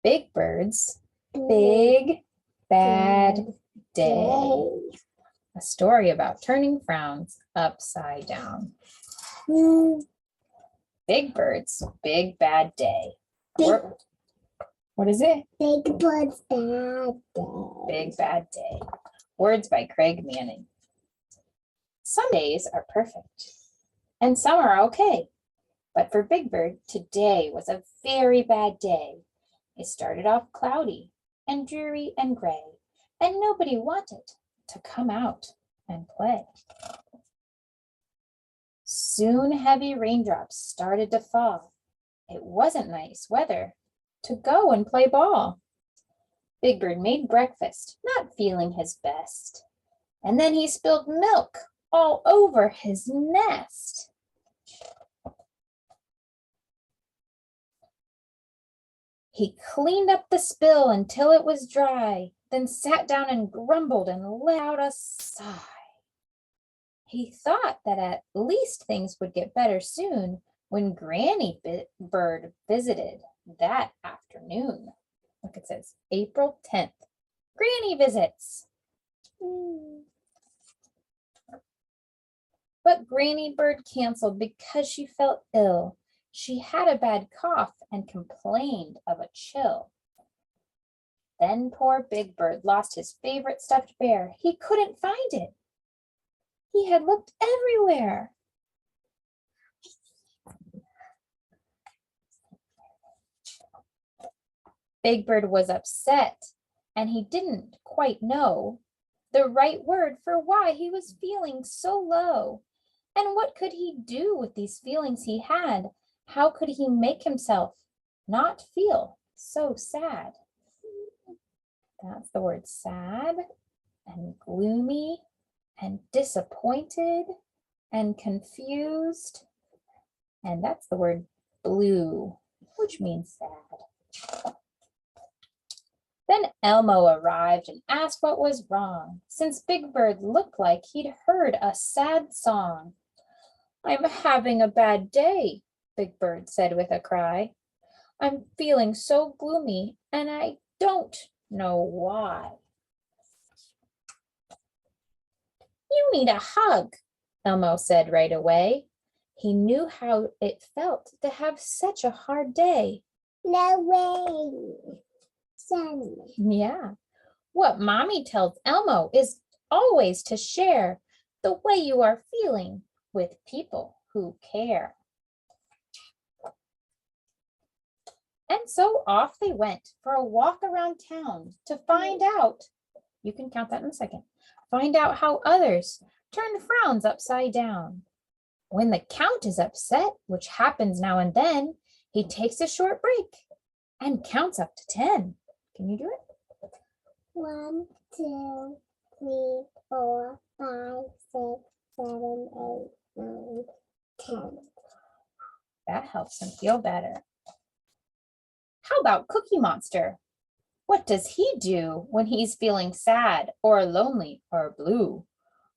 Big Bird's Big Bad Day. A story about turning frowns upside down. Big Bird's Big Bad Day. What is it? Big Bird's Bad Day. Big Bad Day. Words by Craig Manning. Some days are perfect, and some are okay. But for Big Bird, today was a very bad day. It started off cloudy and dreary and gray, and nobody wanted to come out and play. Soon heavy raindrops started to fall. It wasn't nice weather to go and play ball. Big Bird made breakfast, not feeling his best, and then he spilled milk all over his nest. He cleaned up the spill until it was dry, then sat down and grumbled and let out a sigh. He thought that at least things would get better soon when Granny Bird visited that afternoon. Look, it says April 10th. Granny visits. But Granny Bird canceled because she felt ill. She had a bad cough and complained of a chill. Then poor Big Bird lost his favorite stuffed bear. He couldn't find it. He had looked everywhere. Big Bird was upset, and he didn't quite know the right word for why he was feeling so low. And what could he do with these feelings he had? How could he make himself not feel so sad? That's the word sad and gloomy and disappointed and confused. And that's the word blue, which means sad. Then Elmo arrived and asked what was wrong, since Big Bird looked like he'd heard a sad song. "I'm having a bad day," Big Bird said with a cry. "I'm feeling so gloomy, and I don't know why." "You need a hug," Elmo said right away. He knew how it felt to have such a hard day. No way. Yeah. What Mommy tells Elmo is always to share the way you are feeling with people who care. And so off they went for a walk around town to find out, you can count that in a second, find out how others turn frowns upside down. When the Count is upset, which happens now and then, he takes a short break and counts up to 10. Can you do it? 1, 2, 3, 4, 5, 6, 7, 8, 9, 10. That helps him feel better. How about Cookie Monster? What does he do when he's feeling sad or lonely or blue?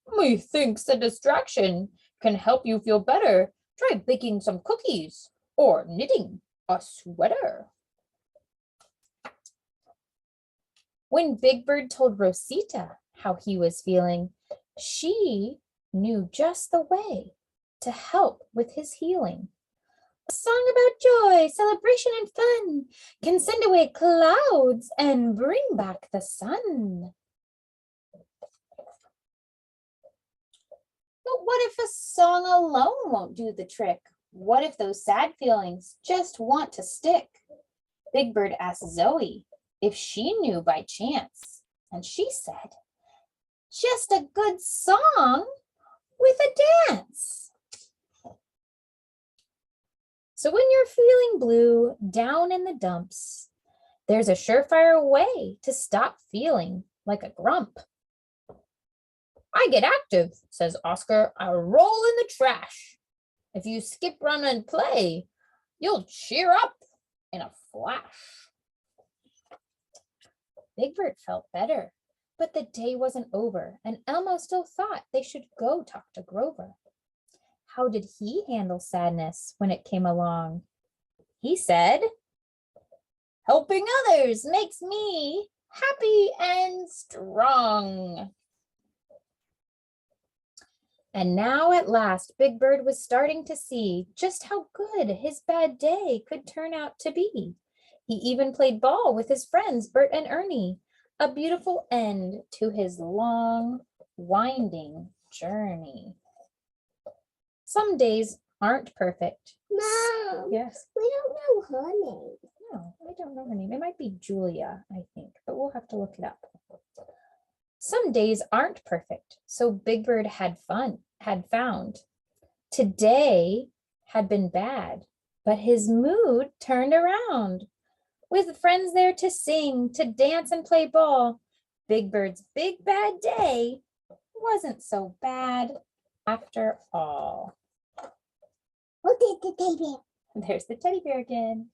"Methinks a distraction can help you feel better. Try baking some cookies or knitting a sweater." When Big Bird told Rosita how he was feeling, she knew just the way to help with his healing. "A song about joy, celebration, and fun can send away clouds and bring back the sun." But what if a song alone won't do the trick? What if those sad feelings just want to stick? Big Bird asked Zoe if she knew by chance, and she said, "Just a good song with a dance." So when you're feeling blue, down in the dumps, there's a surefire way to stop feeling like a grump. "I get active," says Oscar. "I roll in the trash. If you skip, run, and play, you'll cheer up in a flash." Big Bird felt better, but the day wasn't over, and Elmo still thought they should go talk to Grover. How did he handle sadness when it came along? He said, Helping others makes me happy and strong. And now at last, Big Bird was starting to see just how good his bad day could turn out to be. He even played ball with his friends, Bert and Ernie, a beautiful end to his long, winding journey. Some days aren't perfect. Mom, Yes. we don't know her name. No, I don't know her name. It might be Julia, I think, but we'll have to look it up. Some days aren't perfect, so Big Bird had found. Today had been bad, but his mood turned around. With friends there to sing, to dance and play ball, Big Bird's big bad day wasn't so bad after all. Who did the teddy bear? There's the teddy bear again.